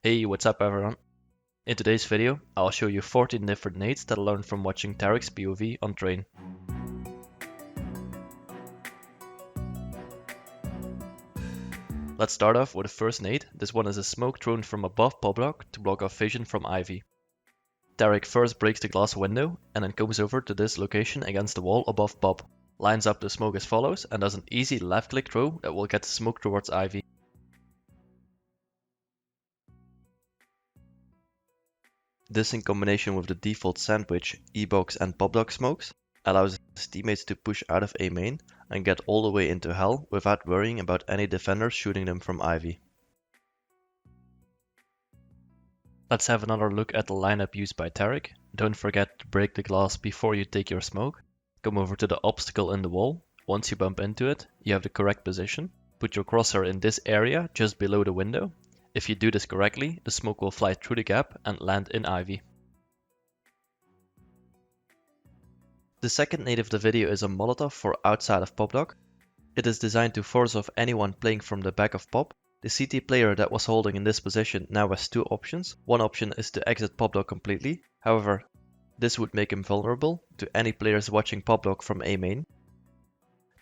Hey, what's up everyone? In today's video, I'll show you 14 different nades that I learned from watching Tarik's POV on Train. Let's start off with the first nade. This one is a smoke thrown from above popdog to block off vision from ivy. Tarik first breaks the glass window and then comes over to this location against the wall above pop, lines up the smoke as follows and does an easy left click throw that will get the smoke towards ivy. This in combination with the default sandwich, E-box and popdog smokes allows his teammates to push out of A main and get all the way into hell without worrying about any defenders shooting them from ivy. Let's have another look at the lineup used by Tarik. Don't forget to break the glass before you take your smoke. Come over to the obstacle in the wall. Once you bump into it, you have the correct position. Put your crosshair in this area just below the window. If you do this correctly, the smoke will fly through the gap and land in ivy. The second nade of the video is a molotov for outside of popdog. It is designed to force off anyone playing from the back of pop. The CT player that was holding in this position now has two options. One option is to exit popdog completely. However, this would make him vulnerable to any players watching popdog from A main.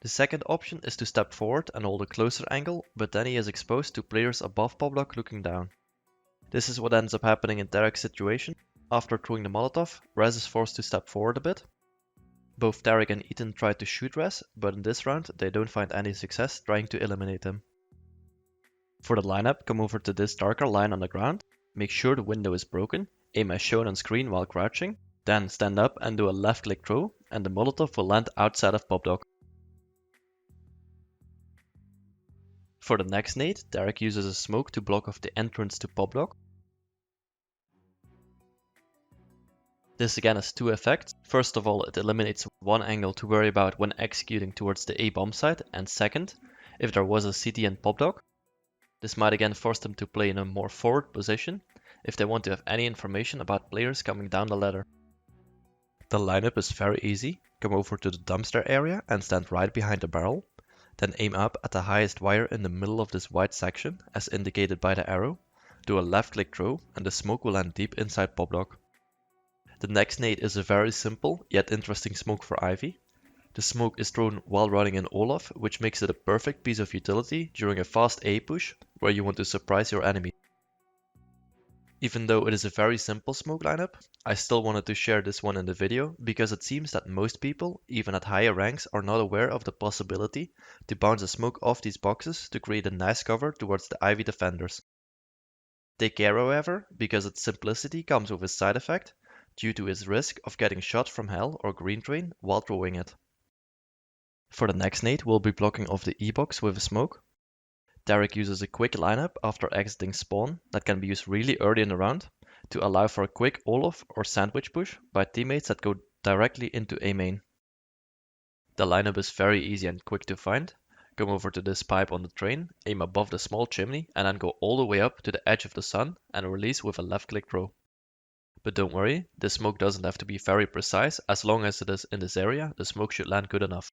The second option is to step forward and hold a closer angle, but then he is exposed to players above popdog looking down. This is what ends up happening in Tarik's situation. After throwing the molotov, Rez is forced to step forward a bit. Both Tarik and Ethan try to shoot Rez, but in this round they don't find any success trying to eliminate him. For the lineup, come over to this darker line on the ground, make sure the window is broken, aim as shown on screen while crouching, then stand up and do a left click throw, and the molotov will land outside of popdog. For the next nade, Tarik uses a smoke to block off the entrance to popdog. This again has two effects. First of all, it eliminates one angle to worry about when executing towards the A bomb site, and second, if there was a CT in popdog, this might again force them to play in a more forward position if they want to have any information about players coming down the ladder. The lineup is very easy. Come over to the dumpster area and stand right behind the barrel. Then aim up at the highest wire in the middle of this white section, as indicated by the arrow. Do a left click throw and the smoke will land deep inside popdog. The next nade is a very simple yet interesting smoke for ivy. The smoke is thrown while running in Olaf, which makes it a perfect piece of utility during a fast A push where you want to surprise your enemy. Even though it is a very simple smoke lineup, I still wanted to share this one in the video because it seems that most people, even at higher ranks, are not aware of the possibility to bounce a smoke off these boxes to create a nice cover towards the ivy defenders. Take care however, because its simplicity comes with a side effect due to its risk of getting shot from hell or green train while throwing it. For the next nade, we'll be blocking off the E-box with a smoke. Tarik uses a quick lineup after exiting spawn that can be used really early in the round to allow for a quick Olaf or sandwich push by teammates that go directly into A main. The lineup is very easy and quick to find. Come over to this pipe on the train, aim above the small chimney and then go all the way up to the edge of the sun and release with a left click throw. But don't worry, this smoke doesn't have to be very precise. As long as it is in this area, the smoke should land good enough.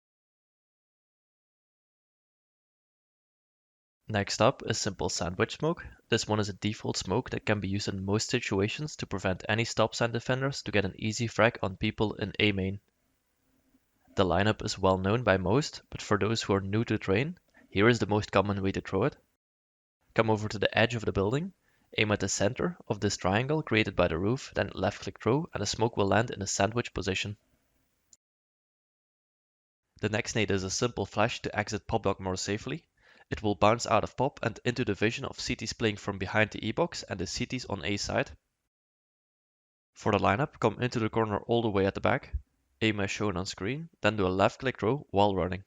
Next up is simple sandwich smoke. This one is a default smoke that can be used in most situations to prevent any stop sign defenders to get an easy frag on people in A main. The lineup is well known by most, but for those who are new to train, here is the most common way to throw it. Come over to the edge of the building, aim at the center of this triangle created by the roof, then left click throw and the smoke will land in a sandwich position. The next nade is a simple flash to exit popdog more safely. It will bounce out of pop and into the vision of CTs playing from behind the E-box and the CTs on A side. For the lineup, come into the corner all the way at the back, aim as shown on screen, then do a left click throw while running.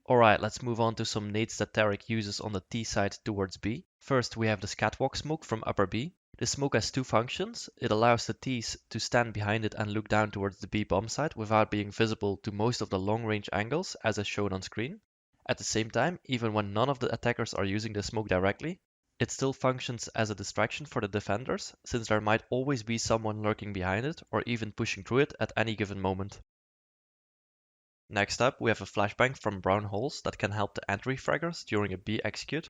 Alright, let's move on to some nades that Tarik uses on the T side towards B. First we have this Catwalk smoke from upper B. This smoke has two functions. It allows the Ts to stand behind it and look down towards the B bomb site without being visible to most of the long range angles as is shown on screen. At the same time, even when none of the attackers are using the smoke directly, it still functions as a distraction for the defenders, since there might always be someone lurking behind it or even pushing through it at any given moment. Next up, we have a flashbang from brown holes that can help the entry fraggers during a B execute.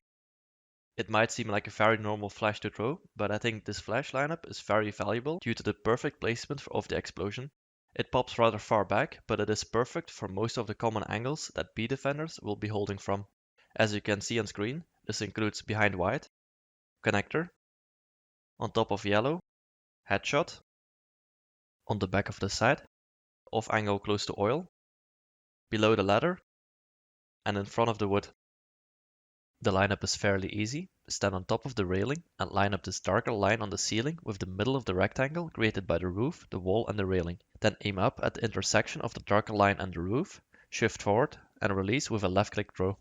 It might seem like a very normal flash to throw, but I think this flash lineup is very valuable due to the perfect placement of the explosion. It pops rather far back, but it is perfect for most of the common angles that B defenders will be holding from. As you can see on screen, this includes behind white, connector, on top of yellow, headshot, on the back of the side, off angle close to oil, below the ladder, and in front of the wood. The lineup is fairly easy. Stand on top of the railing and line up this darker line on the ceiling with the middle of the rectangle created by the roof, the wall and the railing. Then aim up at the intersection of the darker line and the roof, shift forward and release with a left click throw.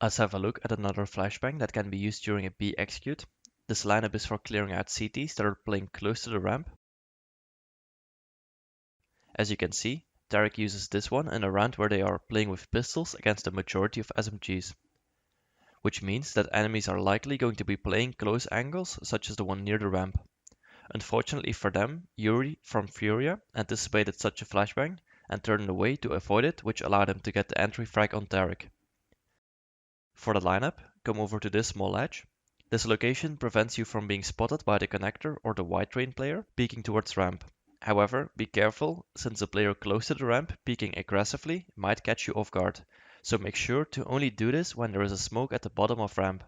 Let's have a look at another flashbang that can be used during a B execute. This lineup is for clearing out CTs that are playing close to the ramp. As you can see, tarik uses this one in a round where they are playing with pistols against the majority of SMGs, which means that enemies are likely going to be playing close angles such as the one near the ramp. Unfortunately for them, Yuri from Furia anticipated such a flashbang and turned away to avoid it, which allowed him to get the entry frag on tarik. For the lineup, come over to this small ledge. This location prevents you from being spotted by the connector or the white train player peeking towards ramp. However, be careful, since the player close to the ramp peeking aggressively might catch you off guard, so make sure to only do this when there is a smoke at the bottom of ramp.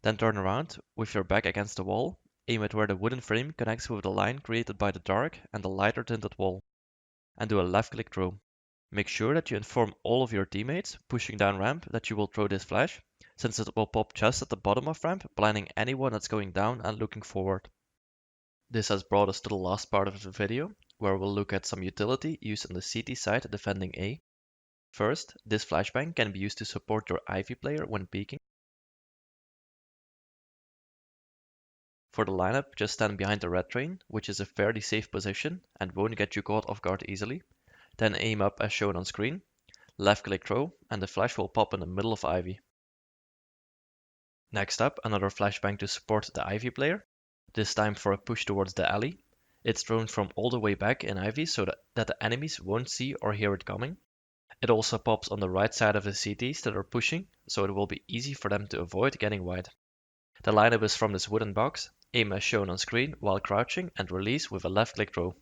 Then turn around, with your back against the wall, aim at where the wooden frame connects with the line created by the dark and the lighter tinted wall, and do a left click throw. Make sure that you inform all of your teammates pushing down ramp that you will throw this flash, since it will pop just at the bottom of ramp, blinding anyone that's going down and looking forward. This has brought us to the last part of the video, where we'll look at some utility used on the CT side defending A. First, this flashbang can be used to support your Ivy player when peeking. For the lineup, just stand behind the red train, which is a fairly safe position and won't get you caught off guard easily. Then aim up as shown on screen, left click throw, and the flash will pop in the middle of Ivy. Next up, another flashbang to support the Ivy player, this time for a push towards the alley. It's thrown from all the way back in Ivy so that the enemies won't see or hear it coming. It also pops on the right side of the CTs that are pushing, so it will be easy for them to avoid getting wide. The lineup is from this wooden box, aim as shown on screen while crouching and release with a left click throw.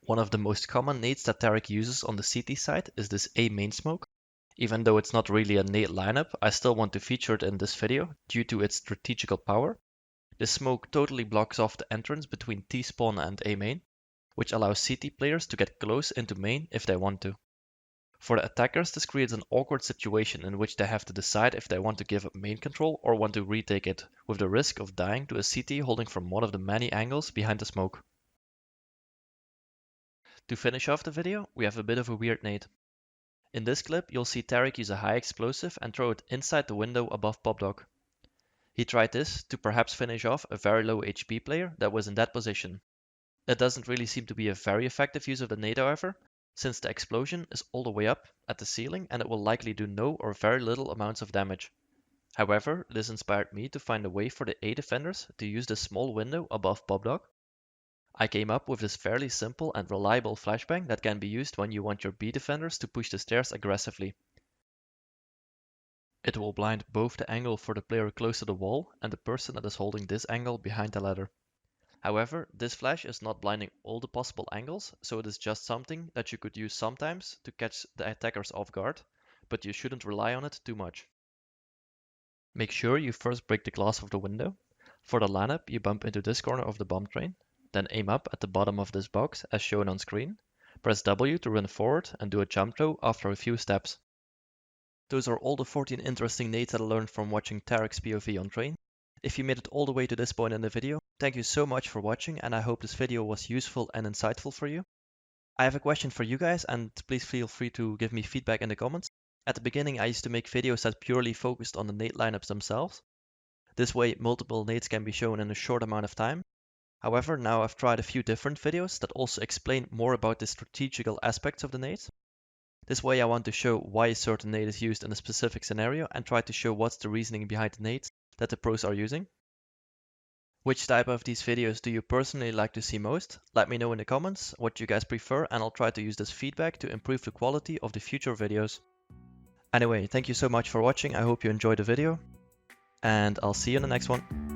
One of the most common nades that tarik uses on the CT side is this A main smoke. Even though it's not really a nade lineup, I still want to feature it in this video due to its strategical power. This smoke totally blocks off the entrance between T spawn and A main, which allows CT players to get close into main if they want to. For the attackers, this creates an awkward situation in which they have to decide if they want to give up main control or want to retake it, with the risk of dying to a CT holding from one of the many angles behind the smoke. To finish off the video, we have a bit of a weird nade. In this clip, you'll see tarik use a high explosive and throw it inside the window above popdog. He tried this to perhaps finish off a very low HP player that was in that position. It doesn't really seem to be a very effective use of the nade however, since the explosion is all the way up at the ceiling and it will likely do no or very little amounts of damage. However, this inspired me to find a way for the A defenders to use this small window above popdog. I came up with this fairly simple and reliable flashbang that can be used when you want your B defenders to push the stairs aggressively. It will blind both the angle for the player close to the wall and the person that is holding this angle behind the ladder. However, this flash is not blinding all the possible angles, so it is just something that you could use sometimes to catch the attackers off guard, but you shouldn't rely on it too much. Make sure you first break the glass of the window. For the lineup, you bump into this corner of the bomb train, then aim up at the bottom of this box as shown on screen. Press W to run forward and do a jump throw after a few steps. Those are all the 14 interesting nades that I learned from watching Tarik's POV on train. If you made it all the way to this point in the video, thank you so much for watching and I hope this video was useful and insightful for you. I have a question for you guys and please feel free to give me feedback in the comments. At the beginning I used to make videos that purely focused on the nade lineups themselves. This way multiple nades can be shown in a short amount of time. However, now I've tried a few different videos that also explain more about the strategical aspects of the nades. This way I want to show why a certain nade is used in a specific scenario and try to show what's the reasoning behind the nades that the pros are using. Which type of these videos do you personally like to see most? Let me know in the comments what you guys prefer and I'll try to use this feedback to improve the quality of the future videos. Anyway, thank you so much for watching. I hope you enjoyed the video, and I'll see you in the next one.